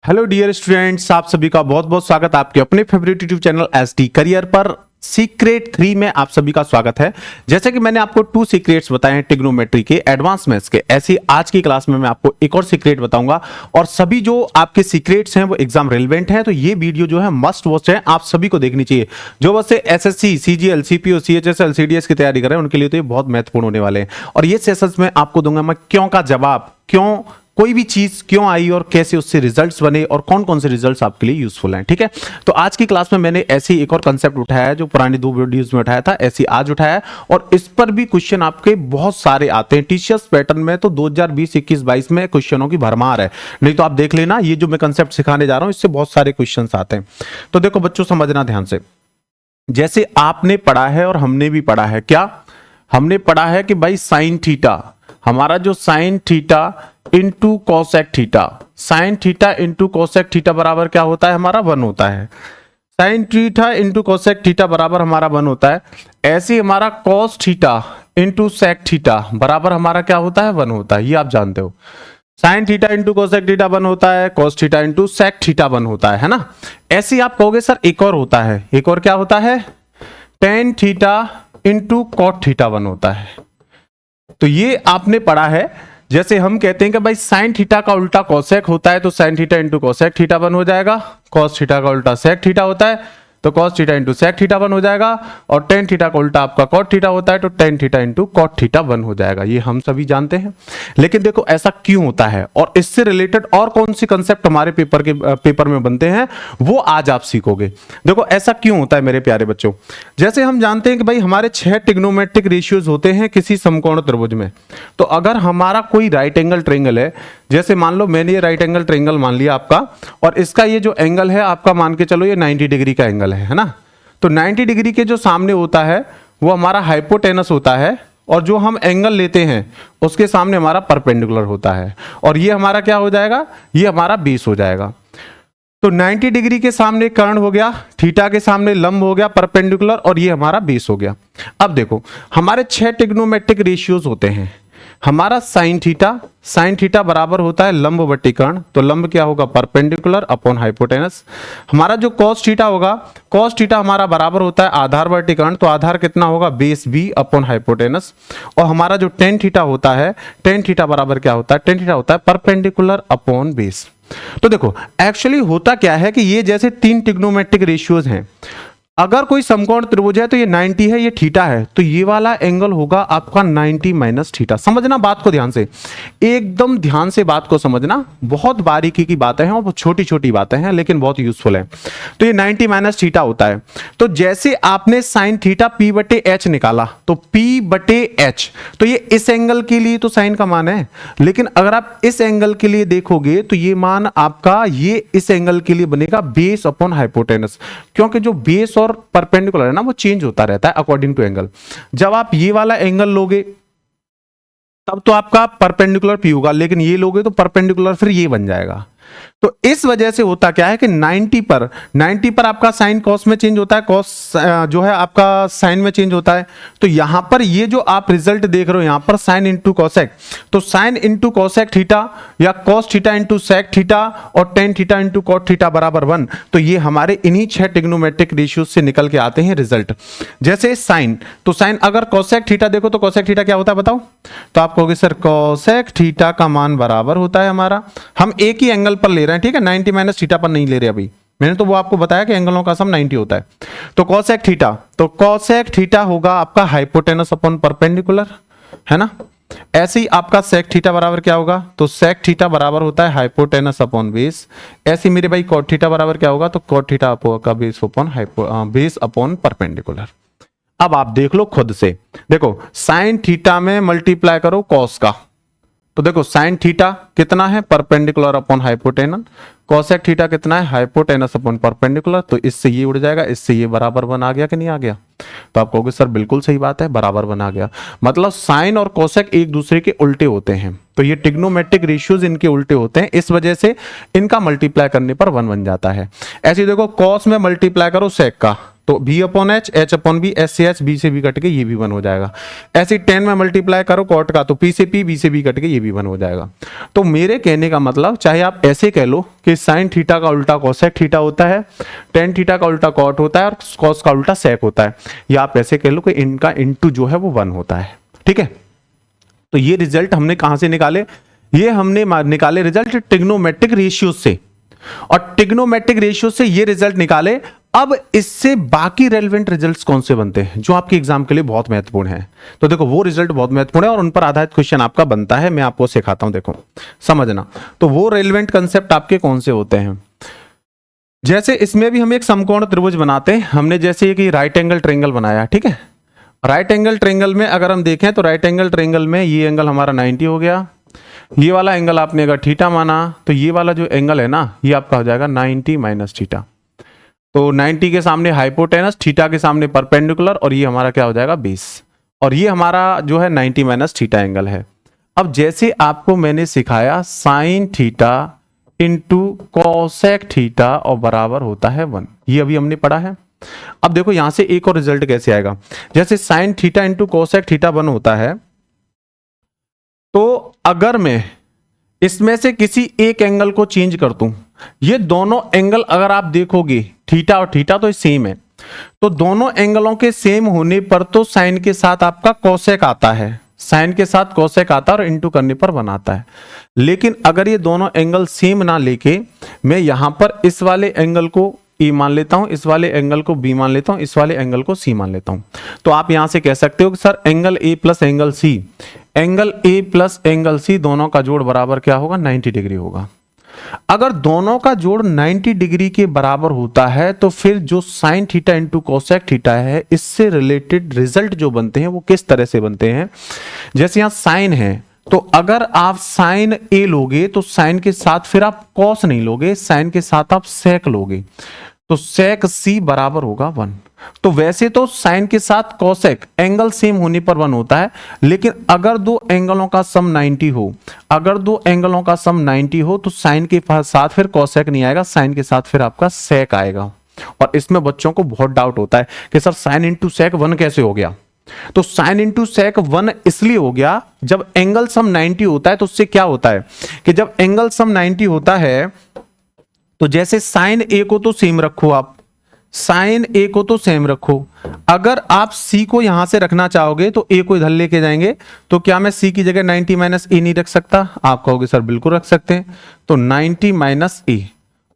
Hello dear students, आप सभी का बहुत बहुत स्वागत आपके अपने favourite YouTube channel SD career पर। सीक्रेट 3 में आप सभी का स्वागत है। जैसे कि मैंने आपको 2 सीक्रेट्स बताए हैं ट्रिग्नोमेट्री के, एडवांस मैथ्स के, ऐसी आज की क्लास में मैं आपको एक और सीक्रेट बताऊंगा। और सभी जो आपके सीक्रेट्स हैं वो एग्जाम रिलेवेंट हैं, तो ये वीडियो जो है मस्ट वॉच है, आप सभी को देखनी चाहिए। जो बस SSC, CGL, CPO, CHSL, CDS की तैयारी कर रहे हैं उनके लिए तो ये बहुत महत्वपूर्ण होने वाले हैं। और ये सेशंस में आपको दूंगा मैं क्यों का जवाब, क्यों कोई भी चीज क्यों आई और कैसे उससे रिजल्ट्स बने और कौन कौन से रिजल्ट्स आपके लिए यूजफुल हैं। ठीक है, तो आज की क्लास में मैंने ऐसी एक और कंसेप्ट उठाया है जो पुरानी 2 वीडियोस में उठाया था, ऐसी आज उठाया है। और इस पर भी क्वेश्चन आपके बहुत सारे आते हैं टीचर्स पैटर्न में, तो 2020, 21, 22 में क्वेश्चनों की भरमार है। नहीं तो आप देख लेना, ये जो मैं कंसेप्ट सिखाने जा रहा हूं इससे बहुत सारे क्वेश्चन आते हैं। तो देखो बच्चों, समझना ध्यान से। जैसे आपने पढ़ा है और हमने भी पढ़ा है, क्या हमने पढ़ा है कि भाई साइन थीटा, हमारा जो sine theta into cosec theta, sine theta into cosec theta बराबर क्या होता है, हमारा 1 होता है। Sine theta into cosec theta बराबर हमारा 1 होता है। ऐसे ही हमारा cos theta into sec theta बराबर हमारा क्या होता है, 1 होता है। ये आप जानते हो, sine theta into cosec theta 1 होता है, cos theta into sec theta 1 होता है ना। ऐसे ही आप कहोगे सर एक और होता है, एक और क्या होता है, tan theta into cot theta 1 होता है। तो ये आपने पढ़ा है। जैसे हम कहते हैं कि भाई साइन थीटा का उल्टा कोसेक होता है, तो sign theta into cosec theta 1 हो जाएगा। कॉस थीटा का उल्टा सेक थीटा होता है, तो cos theta into sec theta 1 हो जाएगा। और टेन थीटा का उल्टा आपका कॉट थीटा होता है, तो tan theta into cot theta 1 हो जाएगा। ये हम सभी जानते हैं। लेकिन देखो ऐसा क्यों होता है और इससे रिलेटेड और कौन सी कंसेप्ट हमारे पेपर में बनते हैं वो आज आप सीखोगे। देखो ऐसा क्यों होता है मेरे प्यारे बच्चों। जैसे हम जानते हैं कि भाई हमारे 6 ट्रिग्नोमेट्रिक रेशियोज होते हैं किसी समकोण त्रिभुज में। तो अगर हमारा कोई राइट एंगल ट्रायंगल है, जैसे मान लो मैंने ये राइट एंगल ट्रायंगल मान लिया आपका, और इसका ये जो एंगल है आपका मान के चलो ये 90 डिग्री का एंगल है ना। तो 90 डिग्री के जो सामने होता है वो हमारा हाइपोटेनस होता है, और जो हम एंगल लेते हैं उसके सामने हमारा परपेंडिकुलर होता है। और ये हमारा क्या हो जाएगा, ये हमारा बेस हो जाएगा। तो 90 डिग्री के सामने कर्ण हो गया, थीटा के सामने लंब हो गया परपेंडिकुलर, और ये हमारा बेस हो गया। अब देखो हमारे 6 ट्रिग्नोमेट्रिक रेशियोज होते हैं। हमारा साइन थीटा बराबर होता है लंब बट्टी कर्ण, तो लंब क्या होगा, परपेंडिकुलर अपॉन हाइपोटेनस। हमारा जो कॉस थीटा होगा, कॉस थीटा हमारा बराबर होता है आधार बट्टी कर्ण, तो आधार कितना होगा, बेस बी अपॉन हाइपोटेनस। और हमारा जो टेन थीटा होता है, टेन थीटा बराबर क्या होता है, टेन थीटा होता है परपेंडिकुलर अपॉन बेस। तो देखो एक्चुअली होता क्या है कि ये जैसे 3 ट्रिग्नोमेट्रिक रेशियोज हैं। अगर कोई समकोण त्रिभुज है तो ये 90 है, ये थीटा है, तो ये वाला एंगल होगा आपका 90 माइनस थीटा। समझना बात को ध्यान से, एकदम ध्यान से बात को समझना। बहुत बारीकी की बातें हैं और बहुत छोटी छोटी बातें हैं लेकिन बहुत यूजफुल है। तो ये 90 माइनस थीटा होता है। तो जैसे आपने साइन थीटा पी बटे एच निकाला, तो पी बटे एच, तो ये इस एंगल के लिए तो साइन का मान है, लेकिन अगर आप इस एंगल के लिए देखोगे तो ये मान आपका ये इस एंगल के लिए बनेगा बेस अपॉन हाइपोटेनस, क्योंकि जो बेस और परपेंडिकुलर है ना वो चेंज होता रहता है अकॉर्डिंग टू एंगल। जब आप ये वाला एंगल लोगे तब तो आपका परपेंडिकुलर पी होगा, लेकिन ये लोगे तो परपेंडिकुलर फिर ये बन जाएगा। तो इस वजह से होता क्या है कि 90 पर आपका साइन कॉस में चेंज होता है, कॉस जो है आपका साइन में चेंज होता है। तो यहां पर ये जो आप रिजल्ट देख रहे हो यहां पर साइन इंटू कॉसेक, तो साइन इंटू कॉसेक थीटा या cos theta into sec theta और tan theta into cot theta बराबर 1। तो ये हमारे इन्हीं 6 ट्रिग्नोमेट्रिक रेशियोज से निकल के आते हैं रिजल्ट। जैसे साइन, तो साइन अगर कॉसेक थीटा देखो तो कॉसेक थीटा क्या होता है बताओ, तो आप कहोगे सर कॉसेक थीटा का मान बराबर होता है हमारा, हम एक ही एंगल पर ले रहे हैं, ठीक है, 90 माइनस थीटा पर नहीं ले रहे अभी, मैंने तो वो आपको बताया कि एंगलों का सम 90 होता है। तो कॉसेक थीटा, तो कॉसेक थीटा होगा आपका हाइपोटेनस अपॉन परपेंडिकुलर, है ना। ऐसे ही आपका सेक थीटा बराबर क्या होगा, तो सेक थीटा बराबर होता है हाइपोटेनस अपॉन बेस। ऐसे मेरे भाई कॉट थीटा बराबर क्या होगा, तो कॉट थीटा का base upon base upon perpendicular. अब आप देख लो खुद से, देखो साइन थीटा में मल्टीप्लाई करो कॉस का, तो देखो साइन थीटा कितना है, perpendicular upon hypotenuse. Cosec theta कितना है, हाइपोटेनस अपॉन परपेंडिकुलर। तो इससे ये उड़ जाएगा, इससे ये बराबर 1 आ गया कि नहीं आ गया। तो आप कहोगे सर बिल्कुल सही बात है, बराबर 1 आ गया। मतलब साइन और कॉसेक एक दूसरे के उल्टे होते हैं, तो ये ट्रिग्नोमेट्रिक रेशियोज इनके उल्टे होते हैं, इस वजह से इनका मल्टीप्लाई करने पर 1 बन जाता है। ऐसे देखो कॉस में मल्टीप्लाई करो सेक का, तो b upon H, H upon B, S से एच, बी से बी कट के ये भी 1 हो जाएगा। ऐसे 10 में मल्टीप्लाई करो कॉट का तो p से p, b से b कट के ये भी 1 हो जाएगा। तो मेरे कहने का मतलब, चाहे आप ऐसे कह लो कि साइन थीटा का उल्टा कोसेक थीटा होता है, टेन थीटा का उल्टा कॉट होता है और कॉस का उल्टा सेक होता है, या आप ऐसे कह लो कि इनका इंटू जो है वो 1 होता है। ठीक है, तो ये रिजल्ट हमने कहां से निकाले? ये हमने निकाले रिजल्ट ट्रिग्नोमेट्रिक रेशियो से, और ट्रिग्नोमेट्रिक रेशियो से ये रिजल्ट निकाले। अब इससे बाकी रेलेवेंट रिजल्ट्स कौन से बनते हैं जो आपके एग्जाम के लिए बहुत महत्वपूर्ण है? तो देखो वो रिजल्ट बहुत महत्वपूर्ण है और उन पर आधारित क्वेश्चन आपका बनता है, मैं आपको सिखाता हूं, देखो समझना। तो वो रेलेवेंट कंसेप्ट आपके कौन से होते हैं? जैसे इसमें भी हम एक समकोण त्रिभुज बनाते हैं, हमने जैसे कि राइट एंगल ट्रायंगल बनाया, ठीक है। राइट एंगल ट्रायंगल में अगर हम देखें तो राइट एंगल ट्रायंगल में ये एंगल हमारा 90 हो गया, ये वाला एंगल आपने अगर थीटा माना तो ये वाला जो एंगल है ना ये आपका हो जाएगा 90 माइनस थीटा। तो 90 के सामने हाइपोटेनस, थीटा के सामने परपेंडिकुलर, और ये हमारा क्या हो जाएगा बेस, और ये हमारा जो है 90 माइनस थीटा एंगल है। अब जैसे आपको मैंने सिखाया sign theta into cosec theta और बराबर होता है 1, ये अभी हमने पढ़ा है। अब देखो यहां से एक और रिजल्ट कैसे आएगा, जैसे sign theta into cosec theta 1 होता है, तो अगर मैं इसमें से किसी एक एंगल को चेंज कर दूं, ये दोनों एंगल अगर आप देखोगे थीटा और थीटा तो सेम है, तो दोनों एंगलों के सेम होने पर तो साइन के साथ आपका कोसेक आता है, साइन के साथ कोसेक आता है और इंटू करने पर 1 आता है। लेकिन अगर ये दोनों एंगल सेम ना लेके मैं यहां पर इस वाले एंगल को E मान लेता हूं, इस वाले एंगल को B मान लेता हूं, इस वाले एंगल को C मान लेता हूं, तो आप यहां से कह सकते हो कि sir angle A plus angle C, angle A plus angle C दोनों का जोड़ बराबर क्या होगा? 90 डिग्री होगा। अगर दोनों का जोड़ 90 डिग्री के बराबर होता है तो फिर जो sine theta into cosec theta है, इससे रिलेटेड रिजल्ट जो बनते हैं वो किस तरह से बनते हैं? जैसे यहां साइन है, तो अगर आप साइन A लोगे तो साइन के साथ फिर आप कॉस नहीं लोगे, साइन के साथ आप सेक लोगे, तो सेक C बराबर होगा 1। तो वैसे तो साइन के साथ कोसेक एंगल सेम होने पर 1 होता है, लेकिन अगर दो एंगलों का सम 90 हो, अगर दो एंगलों का सम 90 हो तो साइन के साथ फिर कोसेक नहीं आएगा, साइन के साथ फिर आपका सेक आएगा। और इसमें बच्चों को बहुत डाउट होता है कि सर साइन इंटू सेक 1 कैसे हो गया? तो साइन इंटू सेक 1 इसलिए हो गया, जब एंगल सम 90 होता है तो उससे क्या होता है कि जब एंगल सम 90 होता है तो जैसे साइन ए को तो सेम रखो, आप साइन ए को तो सेम रखो, अगर आप सी को यहां से रखना चाहोगे तो ए को इधर लेके जाएंगे, तो क्या मैं सी की जगह 90 माइनस ए नहीं रख सकता? आप कहोगे सर बिल्कुल रख सकते हैं। तो 90 माइनस ए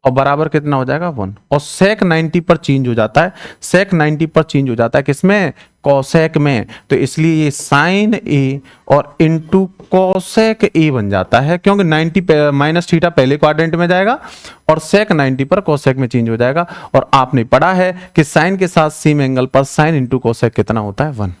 और बराबर कितना हो जाएगा? 1। और सेक 90 पर चेंज हो जाता है, सेक 90 पर चेंज हो जाता है किसमें? कोसेक में। तो इसलिए ये साइन ए और इंटू कोसेक ए बन जाता है, क्योंकि 90 माइनस थीटा पहले क्वाड्रेंट में जाएगा और सेक 90 पर कोसेक में चेंज हो जाएगा। और आपने पढ़ा है कि साइन के साथ सेम एंगल पर साइन इंटू कोसेक कितना होता है? 1।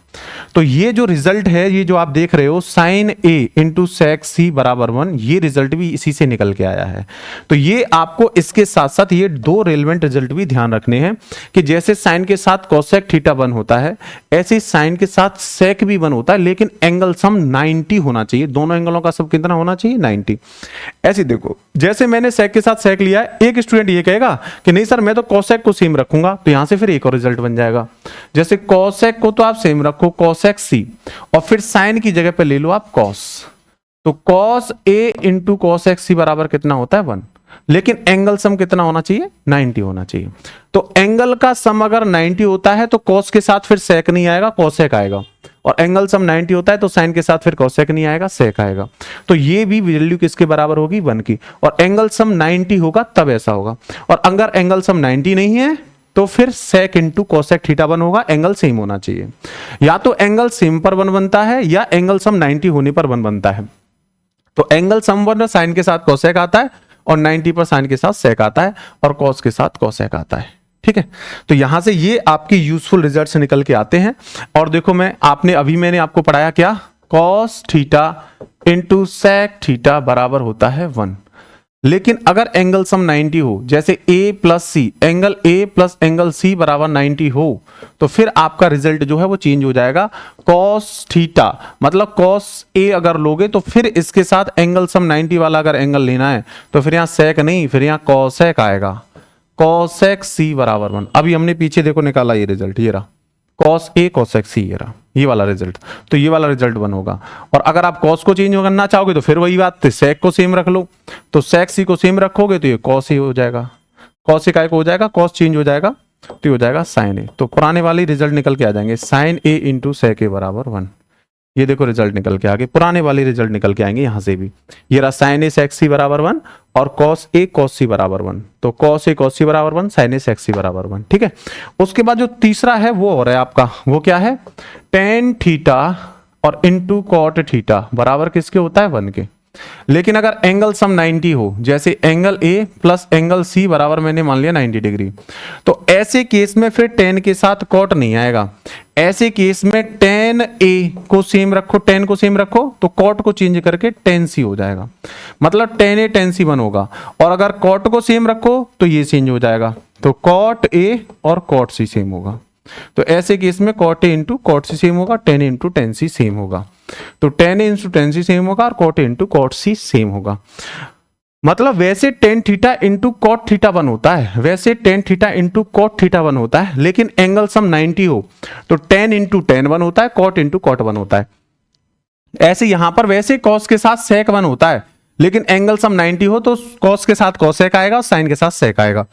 तो ये जो रिजल्ट है, ये जो आप देख रहे हो साइन ए इंटू सेक सी बराबर 1, ये रिजल्ट भी इसी से निकल के आया है। तो ये आपको इसके साथ साथ ये दो रेलेवेंट रिजल्ट भी ध्यान रखने हैं कि जैसे साइन के साथ कोसेक थीटा 1 होता है, ऐसे साइन के साथ सेक भी 1 होता है, लेकिन एंगल सम 90 होना चाहिए, दोनों एंगलों का सम कितना होना चाहिए? 90। ऐसे देखो, जैसे मैंने सेक के साथ सेक लिया है, एक स्टूडेंट ये कहेगा कि नहीं सर मैं तो कोसेक को सेम रखूंगा, तो यहां से फिर एक और रिजल्ट बन जाएगा। जैसे कोसेक को तो आप सेम रखो, कोसेक सी, और फिर साइन की जगह पे ले लो आप कॉस, तो कॉस ए इंटू कोसेक सी बराबर कितना होता है? 1। लेकिन एंगल सम कितना होना चाहिए? 90 होना चाहिए। तो एंगल का सम अगर 90 होता है तो कॉस के साथ फिर सेक नहीं आएगा, कोसेक आएगा, और एंगल सम 90 होता है तो साइन के साथ फिर कोसेक नहीं आएगा, सेक आएगा। तो ये भी वैल्यू किसके बराबर होगी? 1 की। और एंगल सम 90 होगा तब ऐसा होगा, और अगर एंगल सम 90 नहीं है तो फिर सेक इंटू कोसेक थीटा 1 होगा, एंगल सेम होना चाहिए। या तो एंगल सेम पर 1 बनता है या एंगल सम 90 होने पर 1 बनता है। तो एंगल सम 1 साइन के साथ कोसेक आता है और 90 पर साइन के साथ सेक आता है और कॉस के साथ कोसेक आता है। ठीक है, तो यहां से ये आपकी यूजफुल रिजल्ट्स निकल के आते हैं। और देखो मैंने आपको पढ़ाया क्या? Cos theta into sec theta बराबर होता है 1। लेकिन अगर एंगल सम 90 हो, जैसे A plus C, angle A plus angle C बराबर 90 हो, तो फिर आपका रिजल्ट जो है वो चेंज हो जाएगा। कॉस थीटा मतलब कॉस A अगर लोगे तो फिर इसके साथ एंगल सम 90 वाला अगर एंगल लेना है तो फिर यहाँ सेक नहीं, फिर यहाँ कॉसेक आएगा। cosec c बराबर 1। अभी हमने पीछे देखो निकाला ये रिजल्ट, ये रहा cos a cosec c, ये रहा ये वाला रिजल्ट। तो ये वाला रिजल्ट 1 होगा। और अगर आप cos को चेंज करना चाहोगे तो फिर वही बात, sec को सेम रख लो। तो sec c को सेम रखोगे तो ये cos a हो जाएगा, cos a का हो जाएगा, cos चेंज हो जाएगा तो ये हो जाएगा sin a। तो पुराने वाले रिजल्ट निकल के आ जाएंगे, sin a into sec a बराबर 1। ये देखो रिजल्ट निकल के आगे, पुराने वाले रिजल्ट निकल के आएंगे यहां से भी। ये रहा sin a sec c बराबर 1 और cos a cos c बराबर 1। तो cos a cos c बराबर 1, sin a sec c बराबर 1। ठीक है, उसके बाद जो तीसरा है वो हो रहा है आपका, वो क्या है, tan थीटा और इंटू कॉट थीटा बराबर किसके होता है, 1 के। लेकिन अगर एंगल सम 90 हो, जैसे angle A plus angle C बराबर मैंने मान लिया 90 डिग्री, तो ऐसे केस में फिर tan के साथ कॉट नहीं आएगा। ऐसे केस में tan a को सेम रखो, tan को सेम रखो तो कॉट को चेंज करके tan c हो जाएगा, मतलब tan a tan c 1 होगा। और अगर कॉट को सेम रखो तो ये चेंज हो जाएगा, तो cot a और cot c सेम होगा। तो ऐसे केस में cot a into cot c same होगा, tan a into tan c same होगा। तो tan a into tan c same होगा और cot a into cot c same होगा। मतलब वैसे tan theta into cot theta 1 होता है, वैसे tan theta into cot theta 1 होता है, लेकिन एंगल सम 90 हो तो tan इंटू tan 1 होता है, cot इंटू cot 1 होता है। ऐसे यहां पर वैसे cos के साथ sec 1 होता है, लेकिन एंगल सम 90 हो तो cos के साथ cosec आएगा और sin के साथ sec आएगा,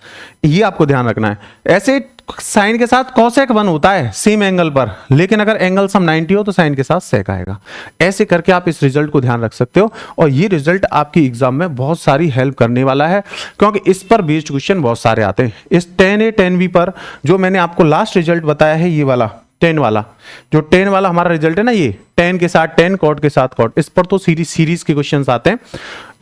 ये आपको ध्यान रखना है। ऐसे sin के साथ cosec 1 होता है सेम एंगल पर, लेकिन अगर एंगल सम 90 हो तो sin के साथ sec आएगा। ऐसे करके आप इस रिजल्ट को ध्यान रख सकते हो, और ये रिजल्ट आपकी एग्जाम में बहुत सारी हेल्प करने वाला है, क्योंकि इस पर बेस्ड क्वेश्चन बहुत सारे आते हैं। इस tan a tan b पर जो मैंने आपको लास्ट रिजल्ट बताया है, ये वाला tan वाला, जो tan वाला हमारा रिजल्ट है ना, ये tan के साथ tan, cot के साथ cot, इस पर तो सीरीज के क्वेश्चंस आते हैं।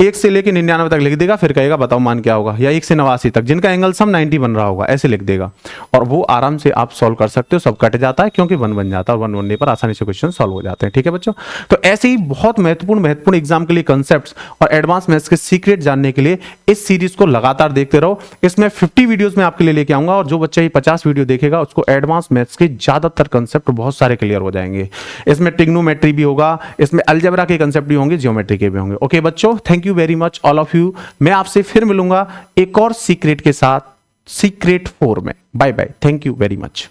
1 से लेकर 99 तक लिख देगा, फिर कहेगा बताओ मान क्या होगा, या 1 से 89 तक जिनका एंगल सम 90 बन रहा होगा ऐसे लिख देगा, और वो आराम से आप सॉल्व कर सकते हो। सब कट जाता है क्योंकि 1 बन जाता है, 1 बनने पर आसानी से क्वेश्चन सॉल्व हो जाते हैं। ठीक है बच्चों, तो ऐसे ही बहुत महत्वपूर्ण एग्जाम के लिए कंसेप्ट और एडवांस मैथ्स के सीक्रेट जानने के लिए इस सीरीज को लगातार देखते रहो। इसमें 50 वीडियोस में आपके लिए लेके आऊंगा, और जो बच्चा ये 50 वीडियो देखेगा उसको एडवांस मैथ्स के ज्यादातर कंसेप्ट बहुत सारे क्लियर हो जाएंगे। इसमें ट्रिग्नोमेट्री भी होगा, इसमें अलजेब्रा के कंसेप्ट भी होंगे, ज्योमेट्री के भी होंगे। ओके बच्चों, thank you very much all of you. मैं आपसे फिर मिलूंगा एक और सीक्रेट के साथ, सीक्रेट 4 में। Bye bye, thank you very much.